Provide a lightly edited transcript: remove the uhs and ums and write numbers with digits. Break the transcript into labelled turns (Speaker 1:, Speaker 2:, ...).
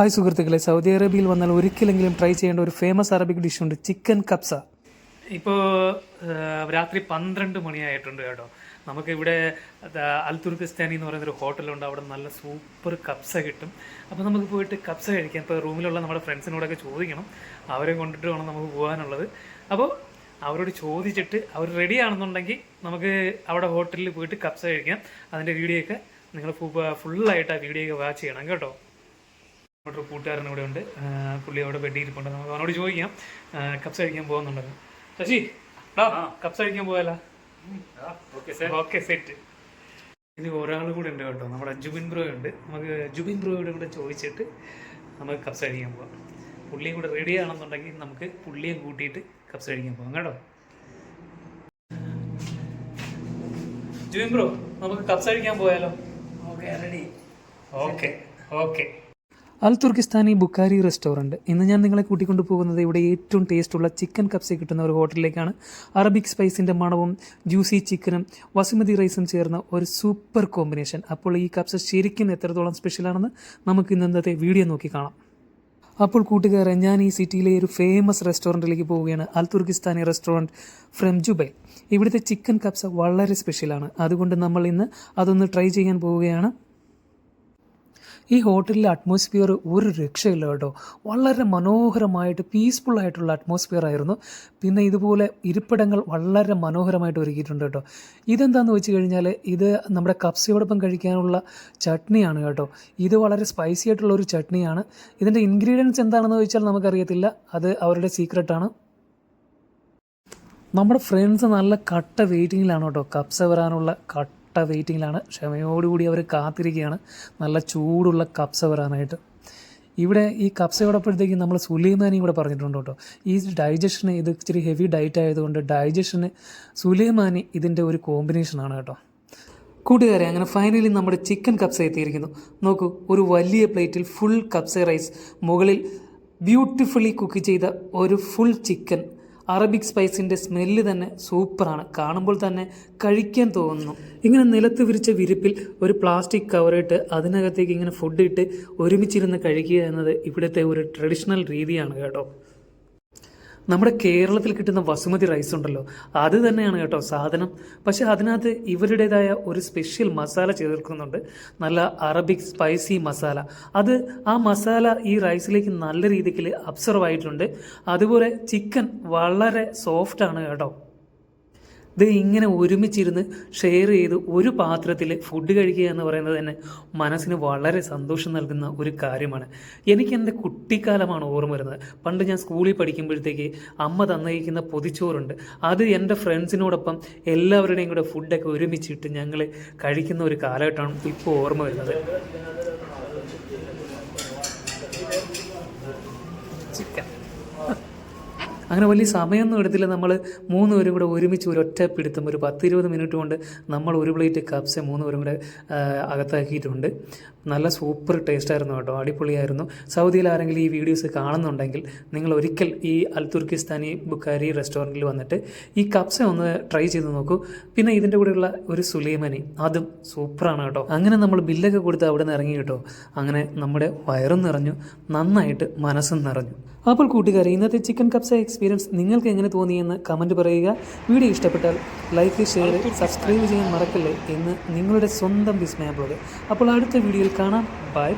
Speaker 1: Hi സുഹൃത്തുക്കളെ, Saudi അറേബ്യയിൽ വന്നാൽ ഒരിക്കലെങ്കിലും ട്രൈ ചെയ്യേണ്ട ഒരു ഫേമസ് അറബിക് ഡിഷുണ്ട്, ചിക്കൻ കബ്സ. ഇപ്പോൾ രാത്രി 12 മണിയായിട്ടുണ്ട് കേട്ടോ. നമുക്കിവിടെ അൽ തുർക്കിസ്ഥാനി എന്ന് പറയുന്നൊരു ഹോട്ടലുണ്ട്. അവിടെ നല്ല സൂപ്പർ കബ്സ കിട്ടും. അപ്പോൾ നമുക്ക് പോയിട്ട് കബ്സ കഴിക്കാം. ഇപ്പോൾ റൂമിലുള്ള നമ്മുടെ ഫ്രണ്ട്സിനോടൊക്കെ ചോദിക്കണം, അവരെ കൊണ്ടിട്ട് വേണം നമുക്ക് പോകാനുള്ളത്. അപ്പോൾ അവരോട് ചോദിച്ചിട്ട് അവർ റെഡി ആണെന്നുണ്ടെങ്കിൽ നമുക്ക് അവിടെ ഹോട്ടലിൽ പോയിട്ട് കബ്സ കഴിക്കാം. അതിൻ്റെ വീഡിയോ ഒക്കെ നിങ്ങൾ ഫുള്ളായിട്ട് ആ വീഡിയോ ഒക്കെ വാച്ച് ചെയ്യണം കേട്ടോ. ഒരു കൂട്ടുകാരൻ ഇവിടെ ഉണ്ട്, പുള്ളി അവിടെ ബെഡിയിരിപ്പുണ്ട്. നമുക്ക് അവനോട് ചോദിക്കാം കബ്സ കഴിക്കാൻ പോകുന്നുണ്ടെന്ന്. ശശി, കബ്സ കഴിക്കാൻ പോയാലോ? Okay, set. ഇനി ഒരാൾ കൂടെ ഉണ്ട് കേട്ടോ, നമ്മുടെ ജുബിൻ ബ്രോ ഉണ്ട്. നമുക്ക് ജുബിൻ ബ്രോയോട് കൂടെ ചോദിച്ചിട്ട് നമുക്ക് കബ്സ കഴിക്കാൻ പോകാം. പുള്ളിയും കൂടെ റെഡി ആണെന്നുണ്ടെങ്കിൽ നമുക്ക് പുള്ളിയെ കൂട്ടിയിട്ട് കബ്സ കഴിക്കാൻ പോകാം കേട്ടോ. ജുബിൻ ബ്രോ, നമുക്ക് കബ്സ കഴിക്കാൻ പോയാലോ? ഓക്കെ. അൽ തുർക്കിസ്ഥാനി ബുക്കാരി റെസ്റ്റോറൻറ്റ്. ഇന്ന് ഞാൻ നിങ്ങളെ കൂട്ടിക്കൊണ്ടു പോകുന്നത് ഇവിടെ ഏറ്റവും ടേസ്റ്റുള്ള ചിക്കൻ കബ്സ കിട്ടുന്ന ഒരു ഹോട്ടലിലേക്കാണ്. അറബിക് സ്പൈസിൻ്റെ മണവും ജ്യൂസി ചിക്കനും വസുമതി റൈസും ചേർന്ന ഒരു സൂപ്പർ കോമ്പിനേഷൻ. അപ്പോൾ ഈ കബ്സ ശരിക്കും എത്രത്തോളം സ്പെഷ്യലാണെന്ന് നമുക്ക് ഇന്നത്തെ വീഡിയോ നോക്കി കാണാം. അപ്പോൾ കൂട്ടുകാരെ, ഞാൻ ഈ സിറ്റിയിലെ ഒരു ഫേമസ് റെസ്റ്റോറൻറ്റിലേക്ക് പോവുകയാണ്. അൽ തുർക്കിസ്ഥാനി റെസ്റ്റോറൻറ്റ് ഫ്രം ജുബൈൽ. ഇവിടുത്തെ ചിക്കൻ കബ്സ വളരെ സ്പെഷ്യലാണ്. അതുകൊണ്ട് നമ്മൾ ഇന്ന് അതൊന്ന് ട്രൈ ചെയ്യാൻ പോവുകയാണ്. ഈ ഹോട്ടലിലെ അറ്റ്മോസ്ഫിയർ ഒരു രക്ഷയില്ല കേട്ടോ. വളരെ മനോഹരമായിട്ട് പീസ്ഫുള്ളായിട്ടുള്ള അറ്റ്മോസ്ഫിയർ ആയിരുന്നു. പിന്നെ ഇതുപോലെ ഇരിപ്പിടങ്ങൾ വളരെ മനോഹരമായിട്ട് ഒരുക്കിയിട്ടുണ്ട് കേട്ടോ. ഇതെന്താണെന്ന് വെച്ച് കഴിഞ്ഞാൽ ഇത് നമ്മുടെ കബ്സയോടൊപ്പം കഴിക്കാനുള്ള ചട്നിയാണ് കേട്ടോ. ഇത് വളരെ സ്പൈസി ആയിട്ടുള്ള ഒരു ചട്നിയാണ്. ഇതിൻ്റെ ഇൻഗ്രീഡിയൻസ് എന്താണെന്ന് ചോദിച്ചാൽ നമുക്കറിയത്തില്ല, അത് അവരുടെ സീക്രട്ടാണ്. നമ്മുടെ ഫ്രണ്ട്സ് നല്ല കട്ട വെയിറ്റിങ്ങിലാണ് കേട്ടോ. കബ്സ വരാനുള്ള വെയിറ്റിങ്ങിലാണ്. ക്ഷമയോടുകൂടി അവർ കാത്തിരിക്കുകയാണ് നല്ല ചൂടുള്ള കബ്സ വരാനായിട്ട്. ഇവിടെ ഈ കബ്സയോടൊപ്പത്തേക്ക് നമ്മൾ സുലൈമാനി ഇവിടെ പറഞ്ഞിട്ടുണ്ട് കേട്ടോ. ഈ ഡൈജഷന് ഇത് ഇച്ചിരി ഹെവി ഡയറ്റ് ആയതുകൊണ്ട് ഡൈജഷന് സുലൈമാനി ഇതിൻ്റെ ഒരു കോമ്പിനേഷനാണ് കേട്ടോ. കൂട്ടുകാരെ, അങ്ങനെ ഫൈനലി നമ്മുടെ ചിക്കൻ കബ്സ എത്തിയിരിക്കുന്നു. നോക്കൂ, ഒരു വലിയ പ്ലേറ്റിൽ ഫുൾ കബ്സ റൈസ്, മുകളിൽ ബ്യൂട്ടിഫുള്ളി കുക്ക് ചെയ്ത ഒരു ഫുൾ ചിക്കൻ. അറബിക് സ്പൈസിൻ്റെ സ്മെല്ല് തന്നെ സൂപ്പറാണ്. കാണുമ്പോൾ തന്നെ കഴിക്കാൻ തോന്നുന്നു. ഇങ്ങനെ നിലത്ത് വിരിച്ച വിരിപ്പിൽ ഒരു പ്ലാസ്റ്റിക് കവറിട്ട് അതിനകത്തേക്ക് ഇങ്ങനെ ഫുഡ് ഇട്ട് ഒരുമിച്ചിരുന്ന് കഴിക്കുക എന്നത് ഇവിടുത്തെ ഒരു ട്രഡീഷണൽ രീതിയാണ് കേട്ടോ. നമ്മുടെ കേരളത്തിൽ കിട്ടുന്ന വസുമതി റൈസ് ഉണ്ടല്ലോ, അത് തന്നെയാണ് കേട്ടോ സാധനം. പക്ഷേ അതിനകത്ത് ഇവരുടേതായ ഒരു സ്പെഷ്യൽ മസാല ചേർക്കുന്നുണ്ട്, നല്ല അറബിക് സ്പൈസി മസാല. ആ മസാല ഈ റൈസിലേക്ക് നല്ല രീതിയിൽ അബ്സർവ് ആയിട്ടുണ്ട്. അതുപോലെ ചിക്കൻ വളരെ സോഫ്റ്റാണ് കേട്ടോ. ഇത് ഇങ്ങനെ ഒരുമിച്ചിരുന്ന് ഷെയർ ചെയ്ത് ഒരു പാത്രത്തിൽ ഫുഡ് കഴിക്കുക എന്ന് പറയുന്നത് തന്നെ മനസ്സിന് വളരെ സന്തോഷം നൽകുന്ന ഒരു കാര്യമാണ്. എനിക്ക് എൻ്റെ കുട്ടിക്കാലമാണ് ഓർമ്മ വരുന്നത്. പണ്ട് ഞാൻ സ്കൂളിൽ പഠിക്കുമ്പോഴത്തേക്ക് അമ്മ തന്നയിക്കുന്ന പൊതിച്ചോറുണ്ട്. അത് എൻ്റെ ഫ്രണ്ട്സിനോടൊപ്പം എല്ലാവരുടെയും കൂടെ ഫുഡൊക്കെ ഒരുമിച്ചിട്ട് ഞങ്ങൾ കഴിക്കുന്ന ഒരു കാലഘട്ടമാണ് ഇപ്പോൾ ഓർമ്മ വരുന്നത്. ചിക്കൻ അങ്ങനെ വലിയ സമയമൊന്നും എടുത്തില്ല. നമ്മൾ 3 പേരും കൂടെ ഒരുമിച്ച് ഒരൊറ്റ പിടുത്തം ഒരു 10-20 മിനിറ്റ് കൊണ്ട് നമ്മൾ ഒരു പ്ലേറ്റ് കബ്സ 3 പേരും കൂടെ അകത്താക്കിയിട്ടുണ്ട്. നല്ല സൂപ്പർ ടേസ്റ്റായിരുന്നു കേട്ടോ, അടിപൊളിയായിരുന്നു. സൗദിയിൽ ആരെങ്കിലും ഈ വീഡിയോസ് കാണുന്നുണ്ടെങ്കിൽ നിങ്ങൾ ഒരിക്കൽ ഈ അൽ തുർക്കിസ്ഥാനി ബുക്കാരി റെസ്റ്റോറൻറ്റിൽ വന്നിട്ട് ഈ കബ്സ ഒന്ന് ട്രൈ ചെയ്ത് നോക്കൂ. പിന്നെ ഇതിൻ്റെ കൂടെയുള്ള ഒരു സുലൈമാനി, അതും സൂപ്പറാണ് കേട്ടോ. അങ്ങനെ നമ്മൾ ബില്ലൊക്കെ കൊടുത്ത് അവിടെ നിന്ന് ഇറങ്ങി കേട്ടോ. അങ്ങനെ നമ്മുടെ വയറും നിറഞ്ഞു, നന്നായിട്ട് മനസ്സും നിറഞ്ഞു. അപ്പോൾ കൂട്ടുകാരെ, ഇന്നത്തെ ചിക്കൻ കബ്സ എക്സ്പീരിയൻസ് നിങ്ങൾക്ക് എങ്ങനെ തോന്നിയെന്ന് കമൻറ്റ് പറയുക. വീഡിയോ ഇഷ്ടപ്പെട്ടാൽ ലൈക്ക്, ഷെയർ, സബ്സ്ക്രൈബ് ചെയ്യാൻ മറക്കല്ലേ എന്ന് നിങ്ങളുടെ സ്വന്തം വിസ്മയ ബ്ലോഗ്. അപ്പോൾ അടുത്ത വീഡിയോയിൽ കാണാം. ബൈ.